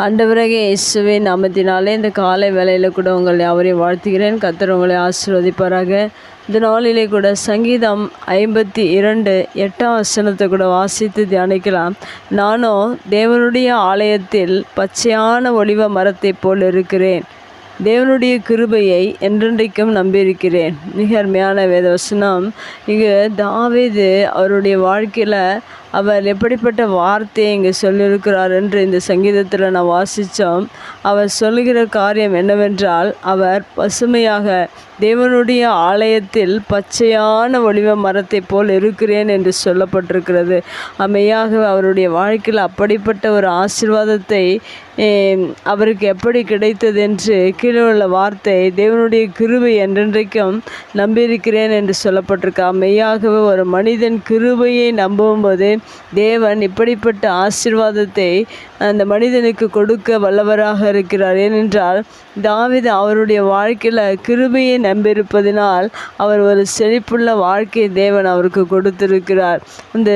ஆண்டவராகிய இயேசுவின் நாமத்தினாலே இந்த காலை வேளையில் கூட உங்களை யாவரையும் வாழ்த்துகிறேன். கர்த்தர் உங்களை ஆசீர்வதிப்பாராக. இந்த நாளிலே கூட சங்கீதம் 52:8 வசனத்தை கூட வாசித்து தியானிக்கலாம். நானும் தேவனுடைய ஆலயத்தில் பச்சையான ஒலிவ மரத்தை போல் இருக்கிறேன், தேவனுடைய கிருபையை என்றென்றைக்கும் நம்பியிருக்கிறேன். மிக அருமையான வேதவசனம். இங்கு தாவீது அவருடைய வாழ்க்கையில் அவர் எப்படிப்பட்ட வார்த்தையை இங்கே சொல்லியிருக்கிறார் என்று இந்த சங்கீதத்தில் நான் வாசித்தோம். அவர் சொல்லுகிற காரியம் என்னவென்றால், அவர் பசுமையாக தேவனுடைய ஆலயத்தில் பச்சையான ஒலிவ மரத்தை போல் இருக்கிறேன் என்று சொல்லப்பட்டிருக்கிறது. மெய்யாக அவருடைய வாழ்க்கையில் அப்படிப்பட்ட ஒரு ஆசீர்வாதத்தை அவருக்கு எப்படி கிடைத்தது என்று கீழே உள்ள வார்த்தை, தேவனுடைய கிருபை என்றென்றைக்கும் நம்பியிருக்கிறேன் என்று சொல்லப்பட்டிருக்கா. மெய்யாகவே ஒரு மனிதன் கிருபையை நம்பும்போது தேவன் இப்படிப்பட்ட ஆசீர்வாதத்தை அந்த மனிதனுக்கு கொடுக்க வல்லவராக இருக்கிறார். ஏனென்றால் தாவீது அவருடைய வாழ்க்கையில் கிருபையை நம்பியிருப்பதினால் அவர் ஒரு செழிப்புள்ள வாழ்க்கையை தேவன் அவருக்கு கொடுத்திருக்கிறார். இந்த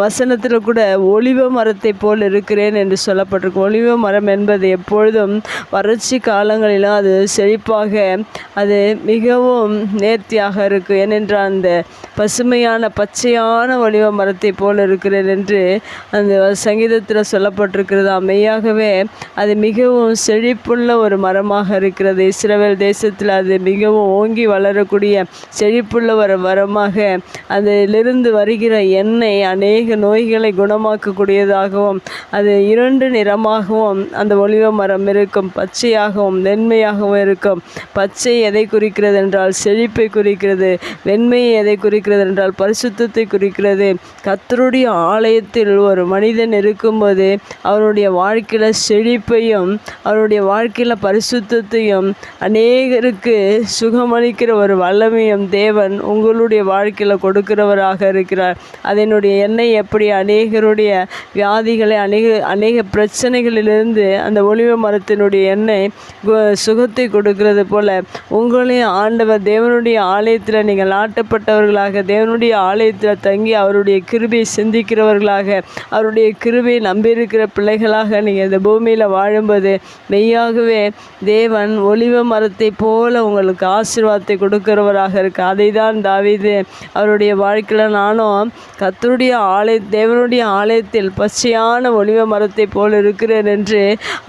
வசனத்தில் கூட ஒலிவ மரத்தை போல் இருக்கிறேன் என்று சொல்லப்பட்டிருக்கு. ஒலிவ மரம் என்பது எப்பொழுதும் வறட்சி காலங்களிலும் அது செழிப்பாக, அது மிகவும் நேர்த்தியாக இருக்கும். ஏனென்றால் அந்த பசுமையான பச்சையான ஒலிவ மரத்தை போல் இருக்கிறேன் என்று அந்த சங்கீதத்தில் சொல்லப்பட்டிருக்கிறது. மெய்யாகவே அது மிகவும் செழிப்புள்ள ஒரு மரமாக இருக்கிறது. இஸ்ரவேல் தேசத்தில் அது மிகவும் ஓங்கி வளரக்கூடிய செழிப்புள்ள ஒரு மரமாக, அதிலிருந்து வருகிற எண்ணெய் அநேக நோய்களை குணமாக்கக்கூடியதாகவும், அது 2 நிறமாகவும் அந்த ஒலிவ மரம் இருக்கும். பச்சையாகவும் வெண்மையாகவும் இருக்கும். பச்சை எதை குறிக்கிறது என்றால் செழிப்பை குறிக்கிறது. வெண்மை எதை குறிக்கிறது என்றால் பரிசுத்தத்தை குறிக்கிறது. கர்த்தருடைய ஆலயத்தில் ஒரு மனிதன் இருக்கும்போது அவருடைய வாழ்க்கையில் செழிப்பையும் அவருடைய வாழ்க்கையில் பரிசுத்தத்தையும் அநேகருக்கு சுகமளிக்கிற ஒரு வல்லமையும் தேவன் உங்களுடைய வாழ்க்கையில் கொடுக்கிறவராக இருக்கிறார். அதனுடைய எண்ணெய் எப்படி அநேகருடைய வியாதிகளை அநேக பிரச்சனைகளிலிருந்து அந்த ஒலிவ மரத்தினுடைய எண்ணெய் சுகத்தை கொடுக்கிறது போல, உங்களையும் ஆண்டவர் தேவனுடைய ஆலயத்தில் நீங்கள் நாட்டப்பட்டவர்களாக, தேவனுடைய ஆலயத்தில் தங்கி அவருடைய கிருபையை சிந்திக்கிறவர்களாக, அவருடைய கிருபையை நம்பியிருக்கிற பிள்ளைகளாக நீங்கள் இந்த பூமியில் வாழும்போது மெய்யாகவே தேவன் ஒலிவ மரத்தை போல உங்களுக்கு ஆசீர்வாதத்தை கொடுக்கிறவராக இருக்கு. அதை தான் தாவீது அவருடைய வாழ்க்கையில், நானும் கர்த்தருடைய தேவனுடைய ஆலயத்தில் பச்சையான ஒலிவ மரத்தை போல் இருக்கிறேன் என்று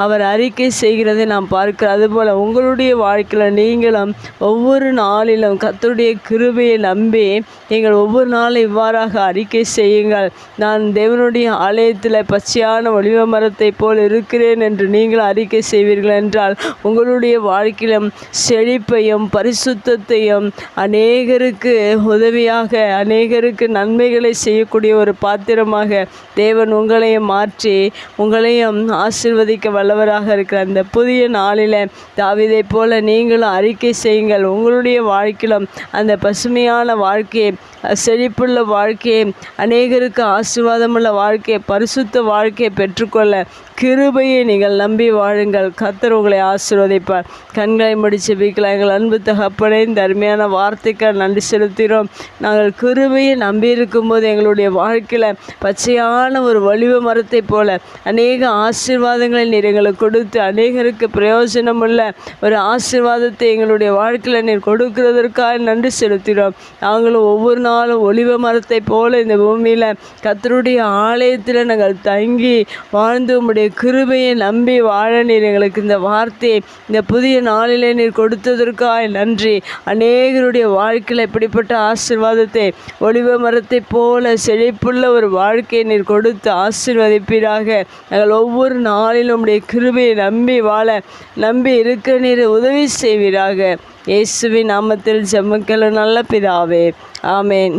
அவர் அறிக்கை செய்கிறதை நாம் பார்க்கிறோம். அதுபோல் உங்களுடைய வாழ்க்கையில் நீங்களும் ஒவ்வொரு நாளிலும் கர்த்தருடைய கிருபையை நம்பி நீங்கள் ஒவ்வொரு நாளும் இவ்வாறாக அறிக்கை செய்யுங்கள். நான் தேவனுடைய ஆலயத்தில் பச்சையான ஒலிவ மரத்தை போல் இருக்கிறேன் என்று நீங்கள் அறிக்கை செய்வீர்கள் என்றால் உங்களுடைய வாழ்க்கையிலும் செழிப்பையும் பரிசுத்தத்தையும், அநேகருக்கு உதவியாக, அநேகருக்கு நன்மைகளை செய்யக்கூடிய ஒரு பாத்திரமாக தேவன் உங்களையும் மாற்றி உங்களையும் ஆசீர்வதிக்க வல்லவராக இருக்கிற அந்த புதிய நாளில் தாவீதை போல நீங்களும் அறிக்கை செய்யுங்கள். உங்களுடைய வாழ்க்கையிலும் அந்த பசுமையான வாழ்க்கையை, செழிப்புள்ள வாழ்க்கையை, அநேகருக்கு ஆசீர்வாதமுள்ள வாழ்க்கையை, பரிசுத்த வாழ்க்கையை பெற்றுக்கொள்ள கிருபையை நீங்கள் நம்பி வாழுங்கள். கர்த்தர் உங்களை ஆசீர்வதிப்பார். கண்களை முடிச்சு ஜெபிக்கலாம். எங்கள் அன்பு தகப்பனே, இந்த அருமையான வார்த்தைக்கு நன்றி செலுத்துகிறோம். நாங்கள் கிருபையை நம்பி இருக்கும்போது எங்களுடைய வாழ்க்கையில் பச்சையான ஒரு ஒலிவ மரத்தை போல அநேக ஆசீர்வாதங்களை நீர் எங்களுக்கு கொடுத்து அநேகருக்கு பிரயோஜனமுள்ள ஒரு ஆசீர்வாதத்தை எங்களுடைய வாழ்க்கையில் நீர் கொடுக்கிறதற்காக நன்றி செலுத்துகிறோம். நாங்களும் ஒவ்வொரு நாளும் ஒலிவ மரத்தை போல இந்த பூமியில் கர்த்தருடைய ஆலயத்தில் நாங்கள் தங்கி வாழ்ந்து உம்முடைய கிருபையை நம்பி வாழ நீர் எங்களுக்கு இந்த வார்த்தையை இந்த புதிய நாளிலே நீர் கொடுத்ததற்காக நன்றி. அநேகருடைய வாழ்க்கையில் இப்படிப்பட்ட ஆசீர்வாதத்தை ஒலிவ மரத்தை போல செழிப்புள்ள ஒரு வாழ்க்கையை நீர் கொடுத்து ஆசீர்வதிப்பீராக. நாங்கள் ஒவ்வொரு நாளிலும் உம்முடைய கிருபையை நம்பி வாழ, நம்பி இருக்க நீர் உதவி செய்வீராக. இயேசுவின் நாமத்தில் ஜெபங்கள் நல்ல பிதாவே, ஆமேன்.